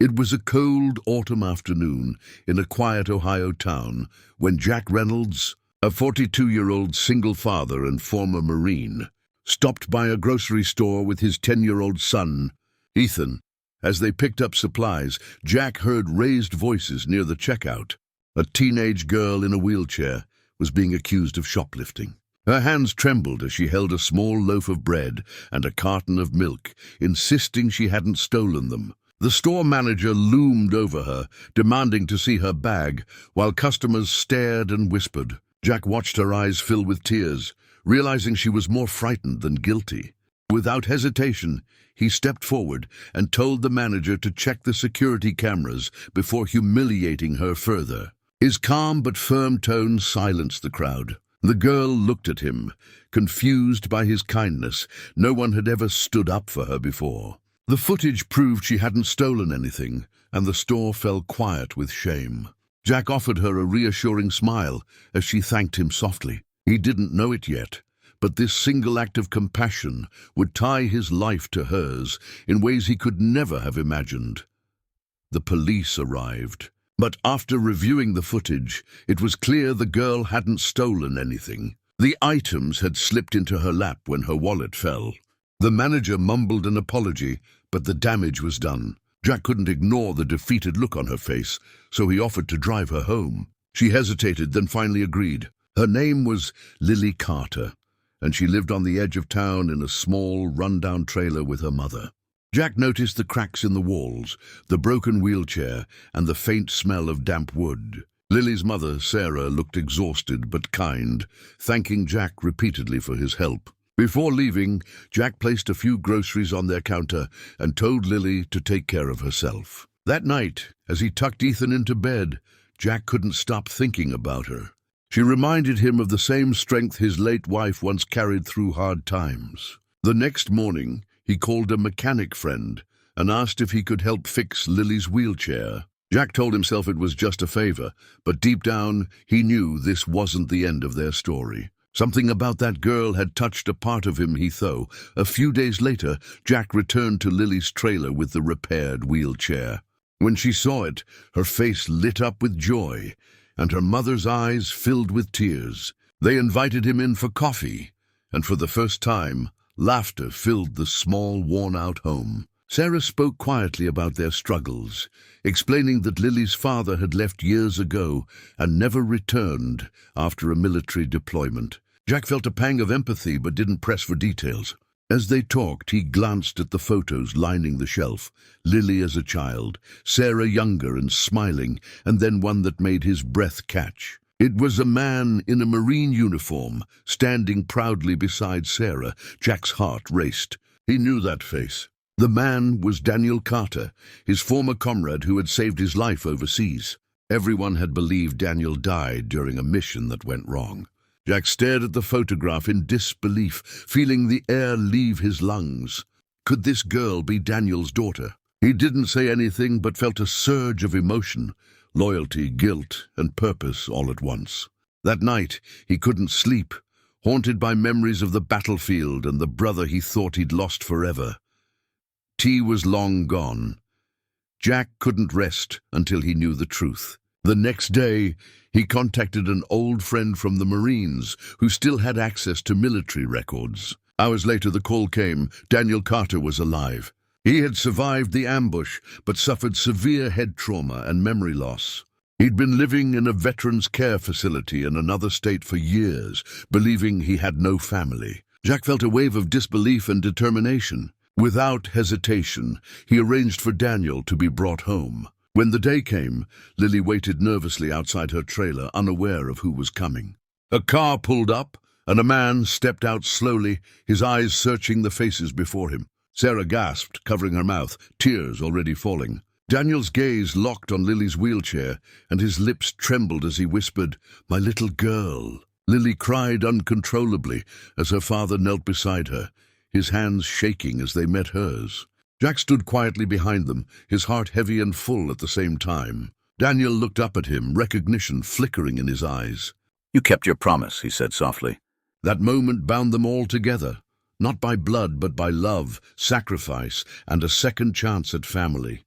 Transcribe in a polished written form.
It was a cold autumn afternoon in a quiet Ohio town when Jack Reynolds, a 42-year-old single father and former Marine, stopped by a grocery store with his 10-year-old son, Ethan. As they picked up supplies, Jack heard raised voices near the checkout. A teenage girl in a wheelchair was being accused of shoplifting. Her hands trembled as she held a small loaf of bread and a carton of milk, insisting she hadn't stolen them. The store manager loomed over her, demanding to see her bag, while customers stared and whispered. Jack watched her eyes fill with tears, realizing she was more frightened than guilty. Without hesitation, he stepped forward and told the manager to check the security cameras before humiliating her further. His calm but firm tone silenced the crowd. The girl looked at him, confused by his kindness. No one had ever stood up for her before. The footage proved she hadn't stolen anything, and the store fell quiet with shame. Jack offered her a reassuring smile as she thanked him softly. He didn't know it yet, but this single act of compassion would tie his life to hers in ways he could never have imagined. The police arrived, but after reviewing the footage, it was clear the girl hadn't stolen anything. The items had slipped into her lap when her wallet fell. The manager mumbled an apology, but the damage was done. Jack couldn't ignore the defeated look on her face, so he offered to drive her home. She hesitated, then finally agreed. Her name was Lily Carter, and she lived on the edge of town in a small, run-down trailer with her mother. Jack noticed the cracks in the walls, the broken wheelchair, and the faint smell of damp wood. Lily's mother, Sarah, looked exhausted but kind, thanking Jack repeatedly for his help. Before leaving, Jack placed a few groceries on their counter and told Lily to take care of herself. That night, as he tucked Ethan into bed, Jack couldn't stop thinking about her. She reminded him of the same strength his late wife once carried through hard times. The next morning, he called a mechanic friend and asked if he could help fix Lily's wheelchair. Jack told himself it was just a favor, but deep down, he knew this wasn't the end of their story. Something about that girl had touched a part of him, he thought. A few days later, Jack returned to Lily's trailer with the repaired wheelchair. When she saw it, her face lit up with joy, and her mother's eyes filled with tears. They invited him in for coffee, and for the first time, laughter filled the small, worn-out home. Sarah spoke quietly about their struggles, explaining that Lily's father had left years ago and never returned after a military deployment. Jack felt a pang of empathy but didn't press for details. As they talked, he glanced at the photos lining the shelf. Lily as a child, Sarah younger and smiling, and then one that made his breath catch. It was a man in a Marine uniform, standing proudly beside Sarah. Jack's heart raced. He knew that face. The man was Daniel Carter, his former comrade who had saved his life overseas. Everyone had believed Daniel died during a mission that went wrong. Jack stared at the photograph in disbelief, feeling the air leave his lungs. Could this girl be Daniel's daughter? He didn't say anything but felt a surge of emotion, loyalty, guilt, and purpose all at once. That night, he couldn't sleep, haunted by memories of the battlefield and the brother he thought he'd lost forever. T was long gone. Jack couldn't rest until he knew the truth. The next day, he contacted an old friend from the Marines who still had access to military records. Hours later, the call came. Daniel Carter was alive. He had survived the ambush, but suffered severe head trauma and memory loss. He'd been living in a veterans care facility in another state for years, believing he had no family. Jack felt a wave of disbelief and determination. Without hesitation, he arranged for Daniel to be brought home. When the day came, Lily waited nervously outside her trailer, unaware of who was coming. A car pulled up, and a man stepped out slowly, his eyes searching the faces before him. Sarah gasped, covering her mouth, tears already falling. Daniel's gaze locked on Lily's wheelchair, and his lips trembled as he whispered, "My little girl." Lily cried uncontrollably as her father knelt beside her, his hands shaking as they met hers. Jack stood quietly behind them, his heart heavy and full at the same time. Daniel looked up at him, recognition flickering in his eyes. "You kept your promise," he said softly. That moment bound them all together, not by blood but by love, sacrifice, and a second chance at family.